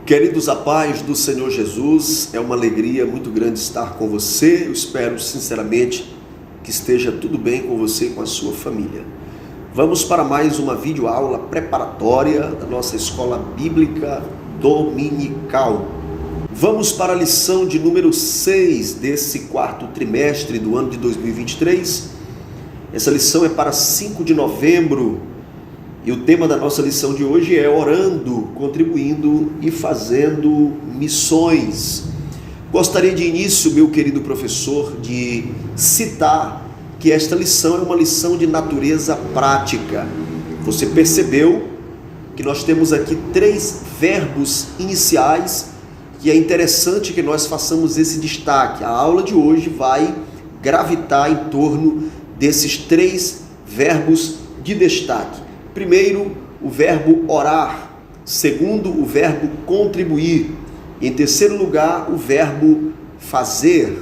Queridos, a paz do Senhor Jesus, é uma alegria muito grande estar com você. Eu espero sinceramente que esteja tudo bem com você e com a sua família. Vamos para mais uma videoaula preparatória da nossa escola bíblica dominical. Vamos para a lição de número 6 desse quarto trimestre do ano de 2023. Essa lição é para 5 de novembro. E o tema da nossa lição de hoje é orando, contribuindo e fazendo missões. Gostaria de início, meu querido professor, de citar que esta lição é uma lição de natureza prática. Você percebeu que nós temos aqui 3 verbos iniciais e é interessante que nós façamos esse destaque. A aula de hoje vai gravitar em torno desses 3 verbos de destaque. Primeiro, o verbo orar. Segundo, o verbo contribuir. E em terceiro lugar, o verbo fazer.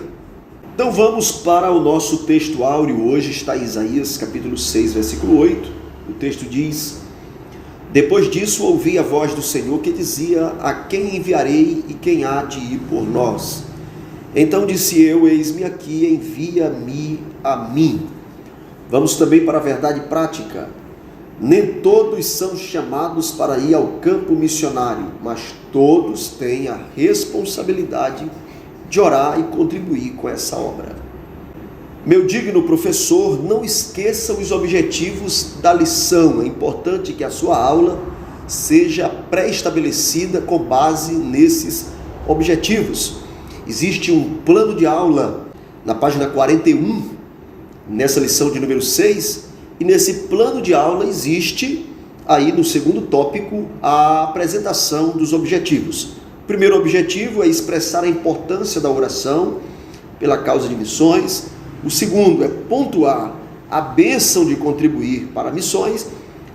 Então vamos para o nosso texto áureo. Hoje está em Isaías capítulo 6, versículo 8. O texto diz: Depois disso ouvi a voz do Senhor que dizia: A quem enviarei e quem há de ir por nós? Então disse eu: Eis-me aqui, envia-me a mim. Vamos também para a verdade prática. Nem todos são chamados para ir ao campo missionário, mas todos têm a responsabilidade de orar e contribuir com essa obra. Meu digno professor, não esqueça os objetivos da lição. É importante que a sua aula seja pré-estabelecida com base nesses objetivos. Existe um plano de aula na página 41, nessa lição de número 6, e nesse plano de aula existe, aí no segundo tópico, a apresentação dos objetivos. O primeiro objetivo é expressar a importância da oração pela causa de missões. O segundo é pontuar a bênção de contribuir para missões.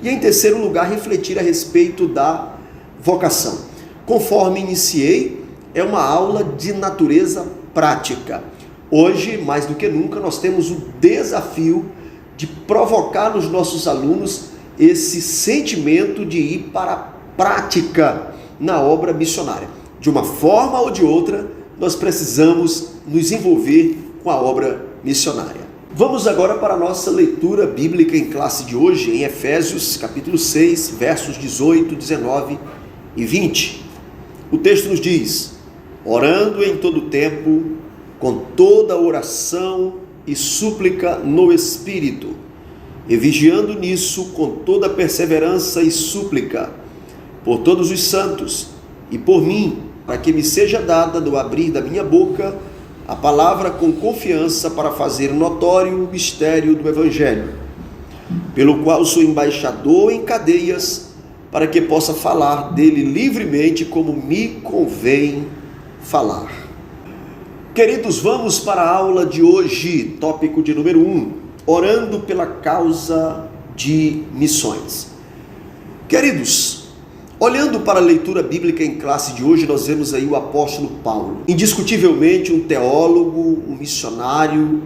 E em terceiro lugar, refletir a respeito da vocação. Conforme iniciei, é uma aula de natureza prática. Hoje, mais do que nunca, nós temos o desafio de provocar nos nossos alunos esse sentimento de ir para a prática na obra missionária. De uma forma ou de outra, nós precisamos nos envolver com a obra missionária. Vamos agora para a nossa leitura bíblica em classe de hoje, em Efésios, capítulo 6, versos 18, 19 e 20. O texto nos diz: Orando em todo tempo, com toda oração e súplica no Espírito, e vigiando nisso com toda perseverança e súplica, por todos os santos e por mim, para que me seja dada no abrir da minha boca a palavra com confiança para fazer notório o mistério do Evangelho, pelo qual sou embaixador em cadeias, para que possa falar dele livremente como me convém falar. Queridos, vamos para a aula de hoje, tópico de número 1, orando pela causa de missões. Queridos, olhando para a leitura bíblica em classe de hoje, nós vemos aí o apóstolo Paulo, indiscutivelmente um teólogo, um missionário,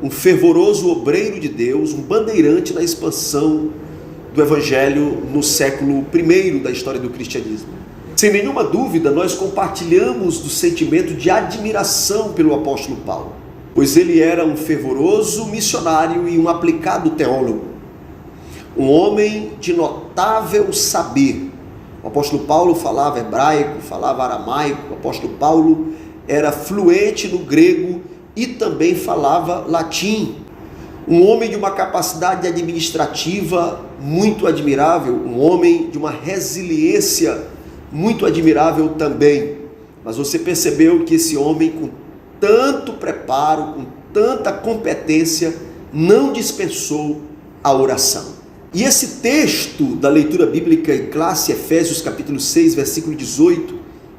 um fervoroso obreiro de Deus, um bandeirante na expansão do Evangelho no século I da história do cristianismo. Sem nenhuma dúvida, nós compartilhamos do sentimento de admiração pelo apóstolo Paulo, pois ele era um fervoroso missionário e um aplicado teólogo, um homem de notável saber. O apóstolo Paulo falava hebraico, falava aramaico, o apóstolo Paulo era fluente no grego e também falava latim. Um homem de uma capacidade administrativa muito admirável, um homem de uma resiliência muito admirável também. Mas você percebeu que esse homem, com tanto preparo, com tanta competência, não dispensou a oração. E esse texto da leitura bíblica em classe, Efésios capítulo 6, versículo 18,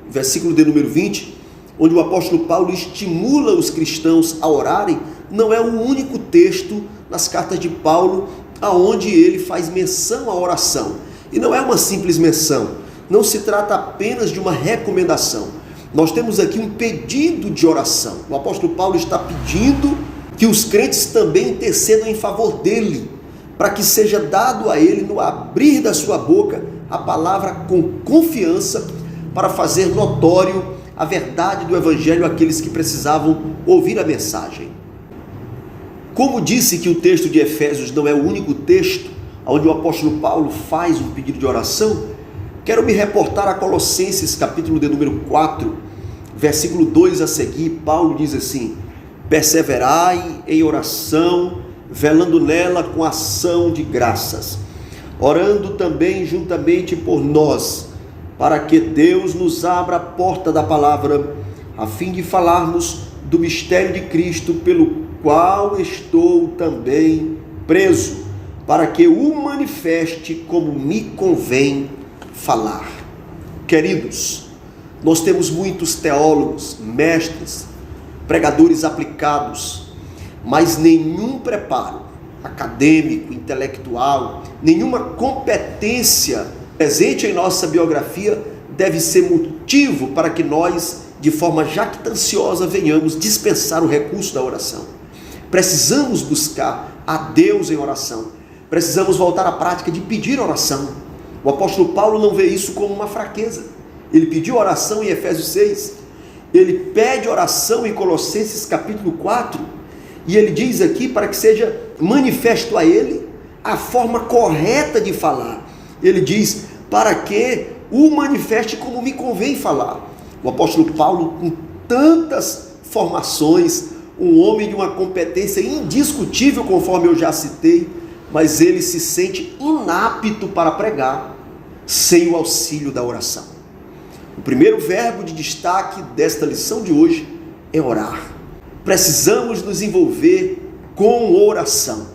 versículo de número 20, onde o apóstolo Paulo estimula os cristãos a orarem, não é o único texto nas cartas de Paulo aonde ele faz menção à oração. E não é uma simples menção. Não se trata apenas de uma recomendação. Nós temos aqui um pedido de oração. O apóstolo Paulo está pedindo que os crentes também intercedam em favor dele, para que seja dado a ele, no abrir da sua boca, a palavra com confiança, para fazer notório a verdade do Evangelho àqueles que precisavam ouvir a mensagem. Como disse que o texto de Efésios não é o único texto onde o apóstolo Paulo faz um pedido de oração, quero me reportar a Colossenses, capítulo de número 4, versículo 2 a seguir. Paulo diz assim: perseverai em oração, velando nela com ação de graças, orando também juntamente por nós, para que Deus nos abra a porta da palavra, a fim de falarmos do mistério de Cristo, pelo qual estou também preso, para que o manifeste como me convém falar. Queridos, nós temos muitos teólogos, mestres, pregadores aplicados, mas nenhum preparo acadêmico, intelectual, nenhuma competência presente em nossa biografia deve ser motivo para que nós, de forma jactanciosa, venhamos dispensar o recurso da oração. Precisamos buscar a Deus em oração, precisamos voltar à prática de pedir oração. O apóstolo Paulo não vê isso como uma fraqueza. Ele pediu oração em Efésios 6, ele pede oração em Colossenses capítulo 4, e ele diz aqui para que seja manifesto a ele a forma correta de falar. Ele diz, para que o manifeste como me convém falar. O apóstolo Paulo, com tantas formações, um homem de uma competência indiscutível, conforme eu já citei, mas ele se sente inapto para pregar sem o auxílio da oração. O primeiro verbo de destaque desta lição de hoje é orar. Precisamos nos envolver com oração.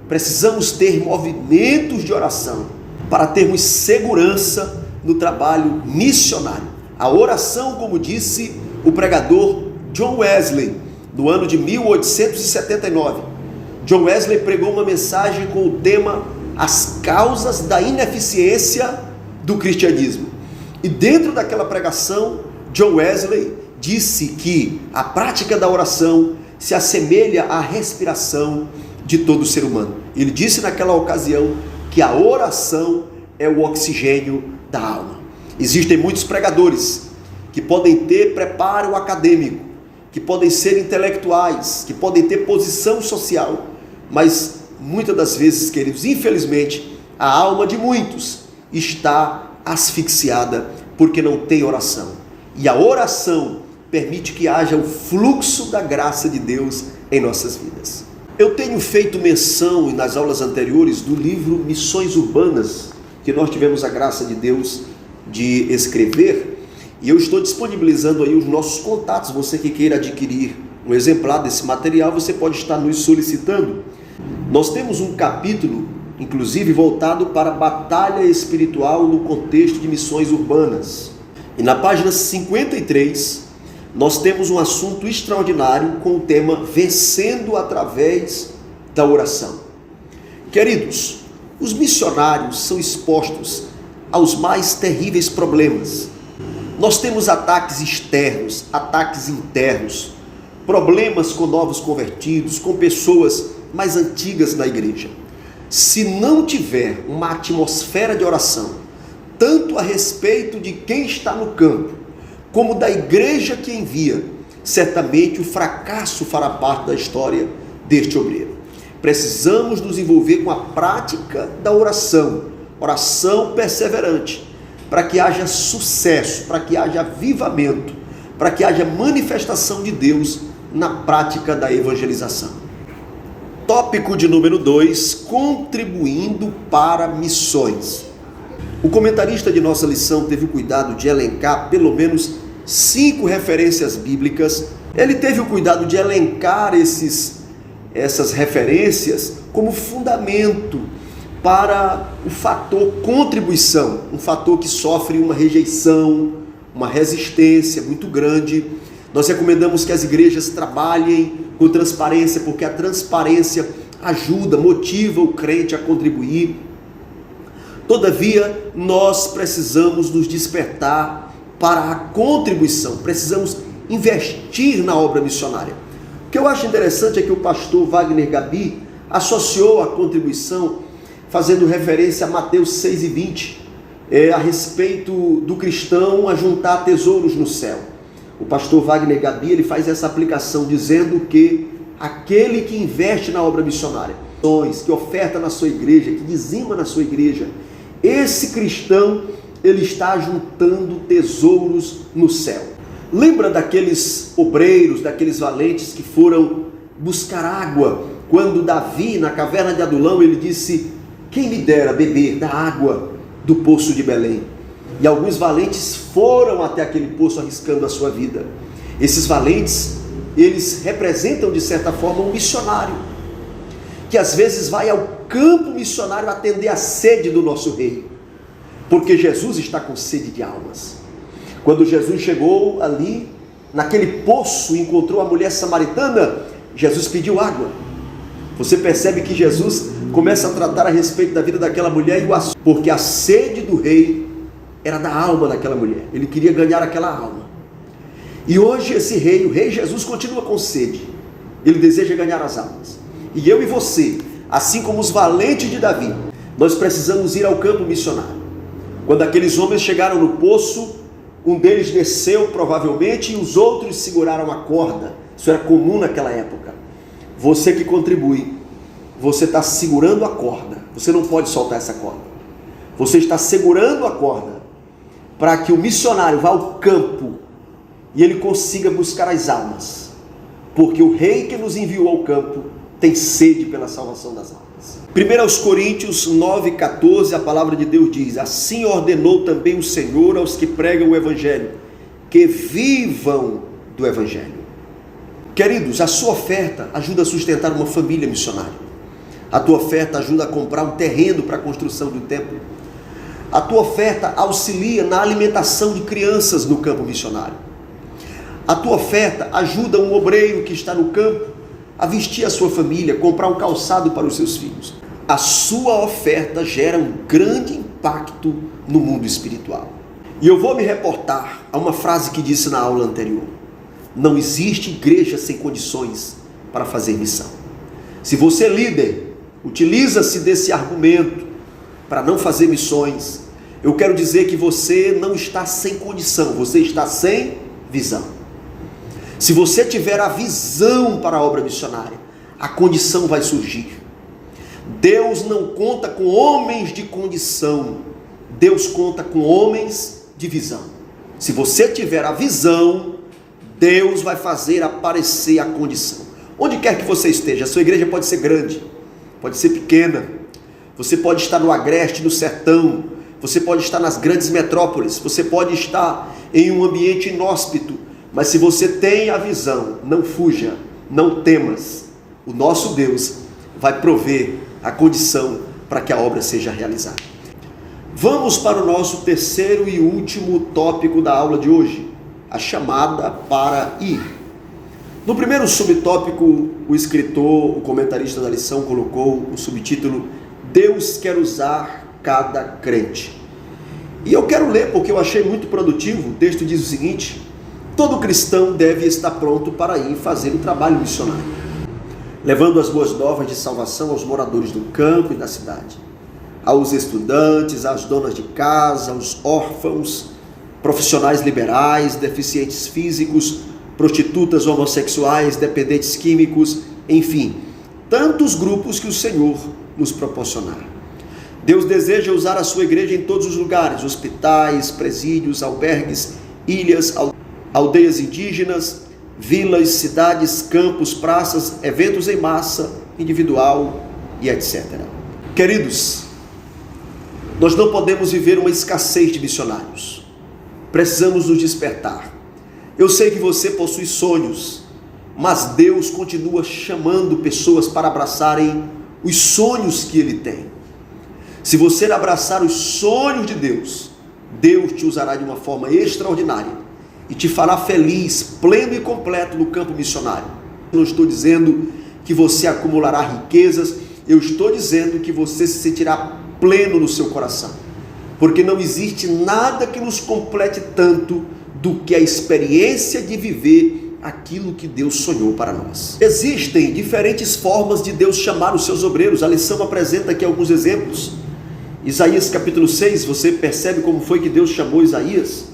Precisamos ter movimentos de oração para termos segurança no trabalho missionário. A oração, como disse o pregador John Wesley, no ano de 1879. John Wesley pregou uma mensagem com o tema As Causas da Ineficiência do Cristianismo. E dentro daquela pregação, John Wesley disse que a prática da oração se assemelha à respiração de todo ser humano. Ele disse naquela ocasião que a oração é o oxigênio da alma. Existem muitos pregadores que podem ter preparo acadêmico, que podem ser intelectuais, que podem ter posição social, mas muitas das vezes, queridos, infelizmente, a alma de muitos está asfixiada porque não tem oração. E a oração permite que haja o fluxo da graça de Deus em nossas vidas. Eu tenho feito menção nas aulas anteriores do livro Missões Urbanas, que nós tivemos a graça de Deus de escrever, e eu estou disponibilizando aí os nossos contatos. Você que queira adquirir um exemplar desse material, você pode estar nos solicitando. Nós temos um capítulo, inclusive, voltado para a batalha espiritual no contexto de missões urbanas. E na página 53, nós temos um assunto extraordinário com o tema Vencendo através da oração. Queridos, os missionários são expostos aos mais terríveis problemas. Nós temos ataques externos, ataques internos, problemas com novos convertidos, com pessoas mais antigas na igreja. Se não tiver uma atmosfera de oração, tanto a respeito de quem está no campo, como da igreja que envia, certamente o fracasso fará parte da história deste obreiro. Precisamos nos envolver com a prática da oração, oração perseverante, para que haja sucesso, para que haja avivamento, para que haja manifestação de Deus na prática da evangelização. Tópico de número 2, contribuindo para missões. O comentarista de nossa lição teve o cuidado de elencar pelo menos 5 referências bíblicas. Ele teve o cuidado de elencar essas referências como fundamento para o fator contribuição, um fator que sofre uma rejeição, uma resistência muito grande. Nós recomendamos que as igrejas trabalhem com transparência, porque a transparência ajuda, motiva o crente a contribuir. Todavia, nós precisamos nos despertar para a contribuição, precisamos investir na obra missionária. O que eu acho interessante é que o pastor Wagner Gabi associou a contribuição fazendo referência a Mateus 6:20. a respeito do cristão a juntar tesouros no céu. O pastor Wagner Gabi, ele faz essa aplicação dizendo que aquele que investe na obra missionária, que oferta na sua igreja, que dizima na sua igreja, esse cristão, ele está juntando tesouros no céu. Lembra daqueles obreiros, daqueles valentes que foram buscar água, quando Davi, na caverna de Adulão, ele disse: quem me dera beber da água do poço de Belém? E alguns valentes foram até aquele poço arriscando a sua vida. Esses valentes, eles representam de certa forma um missionário, que às vezes vai ao campo missionário atender a sede do nosso rei, porque Jesus está com sede de almas. Quando Jesus chegou ali, naquele poço, e encontrou a mulher samaritana, Jesus pediu água. Você percebe que Jesus começa a tratar a respeito da vida daquela mulher, porque a sede do rei era da alma daquela mulher. Ele queria ganhar aquela alma. E hoje esse rei, o rei Jesus, continua com sede. Ele deseja ganhar as almas. E eu e você, assim como os valentes de Davi, nós precisamos ir ao campo missionário. Quando aqueles homens chegaram no poço, um deles desceu provavelmente e os outros seguraram a corda. Isso era comum naquela época. Você que contribui, você está segurando a corda. Você não pode soltar essa corda. Você está segurando a corda para que o missionário vá ao campo e ele consiga buscar as almas. Porque o rei que nos enviou ao campo tem sede pela salvação das almas. 1 Coríntios 9,14, a palavra de Deus diz: assim ordenou também o Senhor aos que pregam o Evangelho, que vivam do Evangelho. Queridos, a sua oferta ajuda a sustentar uma família missionária. A tua oferta ajuda a comprar um terreno para a construção do templo. A tua oferta auxilia na alimentação de crianças no campo missionário. A tua oferta ajuda um obreiro que está no campo a vestir a sua família, comprar um calçado para os seus filhos. A sua oferta gera um grande impacto no mundo espiritual. E eu vou me reportar a uma frase que disse na aula anterior: não existe igreja sem condições para fazer missão. Se você, líder, utiliza-se desse argumento para não fazer missões, eu quero dizer que você não está sem condição, você está sem visão. Se você tiver a visão para a obra missionária, a condição vai surgir. Deus não conta com homens de condição, Deus conta com homens de visão. Se você tiver a visão, Deus vai fazer aparecer a condição. Onde quer que você esteja, a sua igreja pode ser grande, pode ser pequena, você pode estar no agreste, no sertão, você pode estar nas grandes metrópoles, você pode estar em um ambiente inóspito, mas se você tem a visão, não fuja, não temas. O nosso Deus vai prover a condição para que a obra seja realizada. Vamos para o nosso terceiro e último tópico da aula de hoje, a chamada para ir. No primeiro subtópico, o escritor, o comentarista da lição colocou o subtítulo: Deus quer usar cada crente. E eu quero ler porque eu achei muito produtivo. O texto diz o seguinte: todo cristão deve estar pronto para ir fazer o trabalho missionário, levando as boas novas de salvação aos moradores do campo e da cidade, aos estudantes, às donas de casa, aos órfãos, profissionais liberais, deficientes físicos, prostitutas, homossexuais, dependentes químicos, enfim, tantos grupos que o Senhor nos proporcionar. Deus deseja usar a sua igreja em todos os lugares: hospitais, presídios, albergues, ilhas, aldeias indígenas, vilas, cidades, campos, praças, eventos em massa, individual e etc. Queridos, nós não podemos viver uma escassez de missionários. Precisamos nos despertar. Eu sei que você possui sonhos, mas Deus continua chamando pessoas para abraçarem os sonhos que Ele tem. Se você abraçar os sonhos de Deus, Deus te usará de uma forma extraordinária e te fará feliz, pleno e completo no campo missionário. Eu não estou dizendo que você acumulará riquezas, eu estou dizendo que você se sentirá pleno no seu coração, porque não existe nada que nos complete tanto do que a experiência de viver aquilo que Deus sonhou para nós. Existem diferentes formas de Deus chamar os seus obreiros. A lição apresenta aqui alguns exemplos. Isaías capítulo 6, você percebe como foi que Deus chamou Isaías?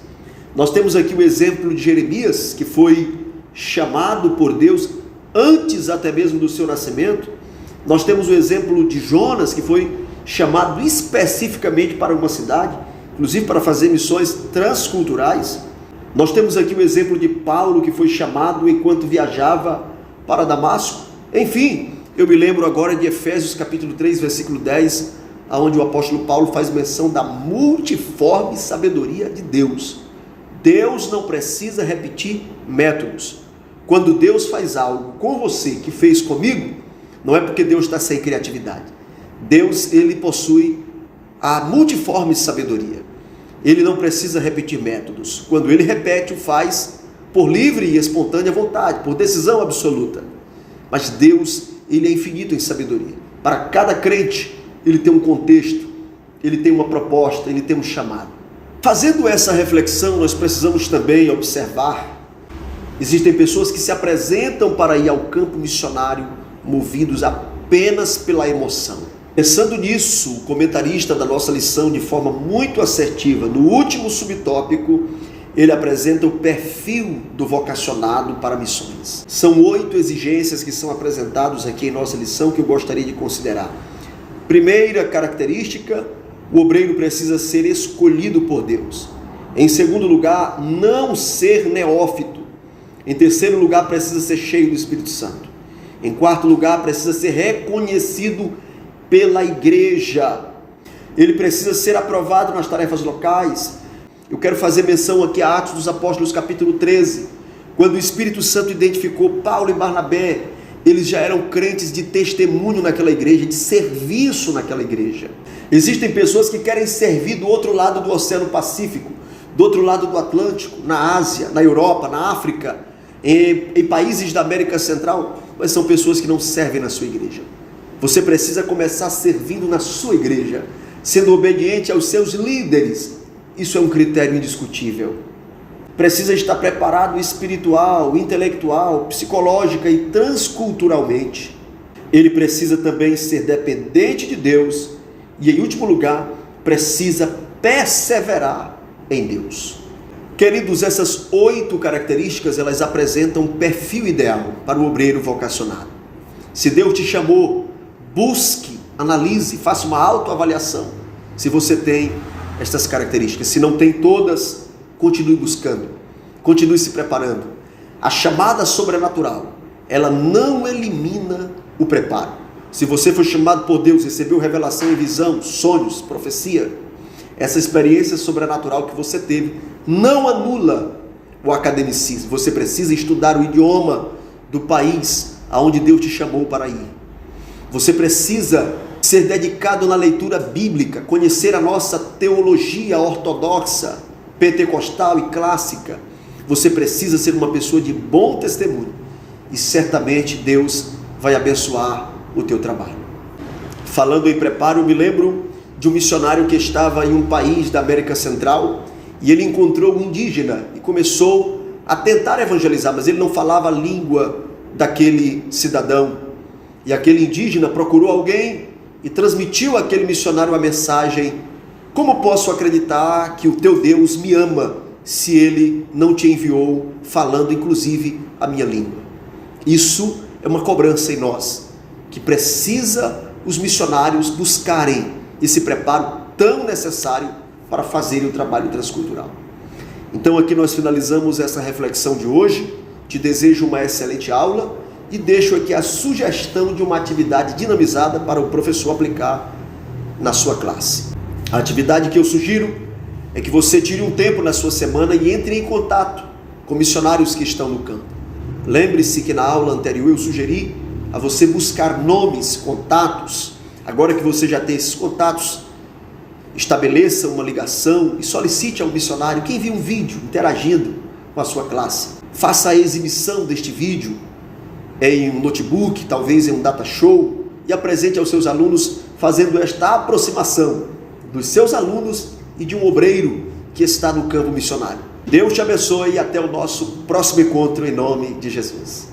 Nós temos aqui o exemplo de Jeremias, que foi chamado por Deus antes até mesmo do seu nascimento. Nós temos o exemplo de Jonas, que foi chamado especificamente para uma cidade, inclusive para fazer missões transculturais. Nós temos aqui o exemplo de Paulo, que foi chamado enquanto viajava para Damasco. Enfim, eu me lembro agora de Efésios capítulo 3, versículo 10, onde o apóstolo Paulo faz menção da multiforme sabedoria de Deus. Deus não precisa repetir métodos. Quando Deus faz algo com você que fez comigo, não é porque Deus está sem criatividade. Deus, ele possui a multiforme sabedoria. Ele não precisa repetir métodos. Quando ele repete, o faz por livre e espontânea vontade, por decisão absoluta. Mas Deus, ele é infinito em sabedoria. Para cada crente, ele tem um contexto, ele tem uma proposta, ele tem um chamado. Fazendo essa reflexão, nós precisamos também observar: existem pessoas que se apresentam para ir ao campo missionário movidos apenas pela emoção. Pensando nisso, o comentarista da nossa lição, de forma muito assertiva, no último subtópico, ele apresenta o perfil do vocacionado para missões. São 8 exigências que são apresentadas aqui em nossa lição que eu gostaria de considerar. Primeira característica: o obreiro precisa ser escolhido por Deus. Em segundo lugar, não ser neófito. Em terceiro lugar, precisa ser cheio do Espírito Santo. Em quarto lugar, precisa ser reconhecido pela igreja. Ele precisa ser aprovado nas tarefas locais. Eu quero fazer menção aqui a Atos dos Apóstolos capítulo 13, quando o Espírito Santo identificou Paulo e Barnabé. Eles já eram crentes de testemunho naquela igreja, de serviço naquela igreja. Existem pessoas que querem servir do outro lado do Oceano Pacífico, do outro lado do Atlântico, na Ásia, na Europa, na África, em países da América Central, mas são pessoas que não servem na sua igreja. Você precisa começar servindo na sua igreja, sendo obediente aos seus líderes. Isso é um critério indiscutível. Precisa estar preparado espiritual, intelectual, psicológica e transculturalmente. Ele precisa também ser dependente de Deus e, em último lugar, precisa perseverar em Deus. Queridos, essas 8 características, elas apresentam um perfil ideal para o obreiro vocacionado. Se Deus te chamou, busque, analise, faça uma autoavaliação se você tem estas características. Se não tem todas, continue buscando, continue se preparando. A chamada sobrenatural, ela não elimina o preparo. Se você foi chamado por Deus, recebeu revelação e visão, sonhos, profecia, essa experiência sobrenatural que você teve não anula o academicismo. Você precisa estudar o idioma do país aonde Deus te chamou para ir. Você precisa ser dedicado na leitura bíblica, conhecer a nossa teologia ortodoxa, pentecostal e clássica. Você precisa ser uma pessoa de bom testemunho e certamente Deus vai abençoar o teu trabalho. Falando em preparo, eu me lembro de um missionário que estava em um país da América Central e ele encontrou um indígena e começou a tentar evangelizar, mas ele não falava a língua daquele cidadão. E aquele indígena procurou alguém e transmitiu àquele missionário a mensagem: como posso acreditar que o teu Deus me ama se ele não te enviou falando inclusive a minha língua? Isso é uma cobrança em nós, que precisa os missionários buscarem esse preparo tão necessário para fazerem o trabalho transcultural. Então aqui nós finalizamos essa reflexão de hoje. Te desejo uma excelente aula e deixo aqui a sugestão de uma atividade dinamizada para o professor aplicar na sua classe. A atividade que eu sugiro é que você tire um tempo na sua semana e entre em contato com missionários que estão no campo. Lembre-se que na aula anterior eu sugeri a você buscar nomes, contatos. Agora que você já tem esses contatos, estabeleça uma ligação e solicite ao missionário que envie um vídeo interagindo com a sua classe. Faça a exibição deste vídeo em um notebook, talvez em um data show, e apresente aos seus alunos, fazendo esta aproximação dos seus alunos e de um obreiro que está no campo missionário. Deus te abençoe e até o nosso próximo encontro em nome de Jesus.